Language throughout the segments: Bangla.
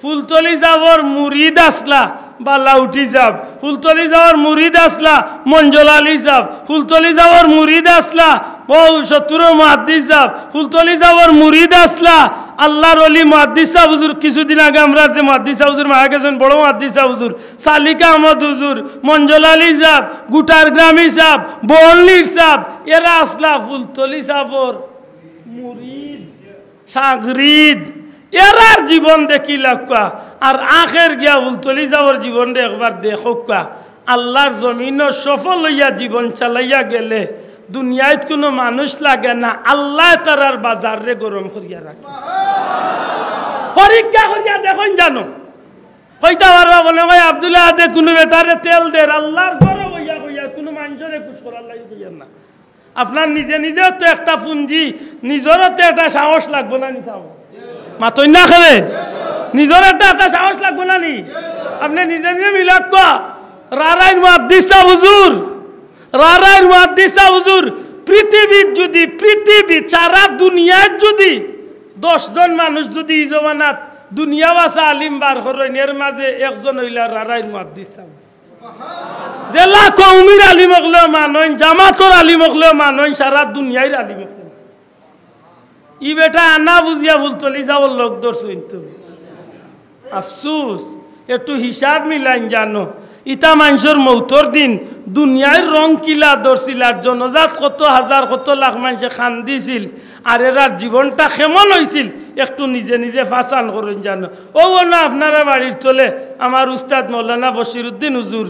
ফুলতলি যাওয়ার মুরিদ আসলা বালা উঠি যাব, ফুলতলি যাওয়ার মুরিদ আসলা মঞ্জল আলী যাব, ফুলতলি যাওয়ার মুরিদ আসলা বহু শত্রুর মুহাদ্দিস যাব, ফুলতলি যাওয়ার মুরিদ আসলা আল্লাহর ওলি মুহাদ্দিস সাহেব হুজুর। কিছুদিন আগে আমরা যে মুহাদ্দিস সাহেব হুজুর মারা গেছেন, বড় মুহাদ্দিস সাহেব হুজুর, সালিকা আহমদ হুজুর, মঞ্জল আলী সাহেব, গুটার গ্রামী সাহেব, বলনির সাহেব, এরা আসলা ফুলতলি সাহেবর মুরিদ সাগরিদ। এরার জীবন দেখি লাক্কা আর আখের গিয়া ফুলতলি যাওয়ার জীবন একবার দেখোকা। আল্লাহর জমিন সফল হইয়া জীবন চালাইয়া গেলে দুনিয়ায় কোনো মানুষ লাগে না, আল্লাহ তারার বাজার রে গরম করিয়া রাখে। পরীক্ষা করিয়া দেখুন জানো কইতা পারবা বলে ভাই আব্দুল্লাহ দে কোনো বেটারে তেল দে, আল্লাহর গরম হইয়া কইয়া কোনো মানুষের খুশ করার লাগে কইয়া না। আপনার নিজে নিজেও তো একটা পুঞ্জি, নিজেরও তো একটা সাহস লাগবো না নি? সাহস মাতই না খেলে নিজের একটা সাহস লাগবো না নি? আপনি নিজে নিজে মিলাক রারাইন মুহাদ্দিস সাহেব হুজুর, রারাইন মুহাদ্দিস সাহেব হুজুর পৃথিবীর যদি পৃথিবী সারা দুনিয়ার যদি 10 জন মানুষ যদি এই জমানাত দুনিয়াবাসা আলিম বার করেন, এর মাঝে একজন হইলা রারাইন মুহাদ্দিস সাহেব। জেলা কৌমির আলিম হলেও মানইন, জামাতর আলিম হলেও মানইন, সারা দুনিয়ার আলিম হলেও। ই বেটা আনা বুঝিয়া ফুলতলি যাওয়ার লোক ধরছইন তো আফসুস। একটু হিসাব মিলাইন জানো, ইতা মানুষের মৌতর দিন দুনিয়ার রং কিলা ধরছিল, আর জনজাত কত হাজার কত লাখ মানুষে খান দিছিল, আর এরার জীবনটা কেমন হয়েছিল একটু নিজে নিজে ফাঁসান করুন জানো। ও না আপনারা বাড়ির চলে আমার উস্তাদ মৌলানা বশিরউদ্দিন হুজুর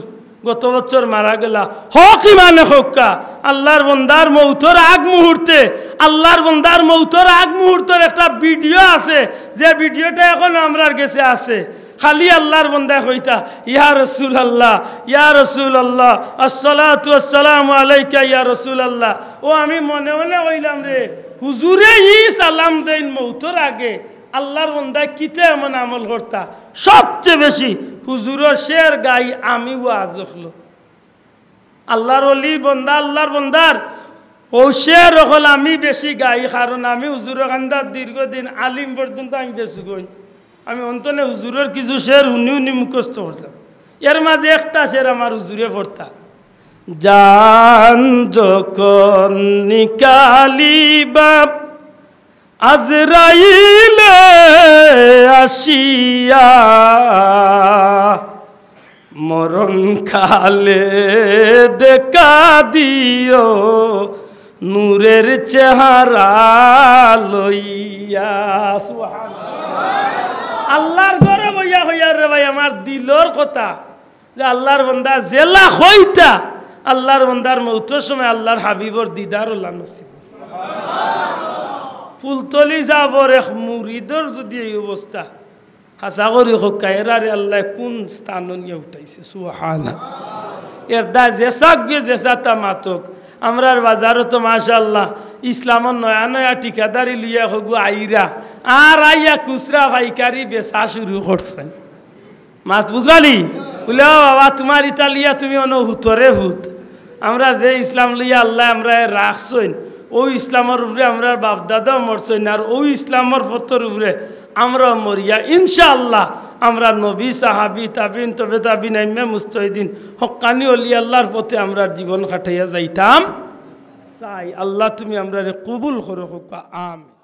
গত বছর মারা গেলা। হক ইমানে হক্কা আল্লাহর বন্দার মৌতর আগ মুহূর্তে, আল্লাহর বন্দার মৌতর আগ মুহূর্তের একটা ভিডিও আছে, যে ভিডিওটা এখন আমরার কাছে আছে। খালি আল্লাহর বন্দা কইতা ইয়া রাসূলুল্লাহ, ইয়া রাসূলুল্লাহ, আসসালাতু ওয়াসসালামু আলাইকা ইয়া রাসূলুল্লাহ। ও আমি মনে মনে কইলাম রে হুজুরে ই সালাম দেন মৌতর আগে, আল্লাহর বন্দা কিতে এমন আমল করতা। সবচেয়ে বেশি হুজুরের শের গাই আমি ওয়াজ হলো আল্লাহর ওলির বন্দা, আল্লাহর বন্দার ও শের হল আমি বেশি গাই, কারণ আমি হুজুরের কান্দার দীর্ঘদিন আলিম পর্যন্ত আমি বেশি গই। আমি অন্তনে হুজুরের কিছু শের উনি উনি মুখস্থ করতাম, এর মাঝে একটা শের আমার হুজুরে পড়তা। জান যখন নিকালিবা আজরাইলে আসিয়া, মরণ কালে দেখা দিও নূরের চেহারা লইয়া। আল্লাহর ঘরে বইয়া হইয়া রে ভাই আমার দিলর কথা, যে আল্লাহর বন্দা জেলা হইতা আল্লাহর বন্দার মৌতের সময় আল্লাহর হাবিবর দিদার উল্লাহ নসিব। ফুলতলি যাবর এক মুরিদর যদি এই অবস্থা, হাসা করি হক্কা এরারে আল্লাহ কোন স্থান নিয়ে উঠাইছে। সুবহানাল্লাহ। এর দা জেসাক গে জেসাতা মাতক। আমরার বাজারও তো মাশাআল্লাহ ইসলামর নয়া নয়া ঠিকাদারি লিয়া হগু আইরা আর আইয়া খুচরা পাইকারি বেচা শুরু করছেন। মাত বুঝালি বলে বাবা তোমার ইতালিয়া তুমি অন হুতরে হুত, আমরা যে ইসলাম লইয়া আল্লাহ আমরা রাখছইন ওই ইসলামের উপরে আমরা বাপদাদাও মরছইন, আর ওই ইসলামের পথর উপরে আমরা মরিয়া ইনশাআল্লাহ আমরা নবী সাহাবি তাবিন তবে তাবিন আইমে মুস্তাহিদিন হক্কানি ওলি আল্লাহর পথে আমরা জীবন কাটাইয়া যাইতাম চাই। আল্লাহ তুমি আমরা কবুল করো। আমিন।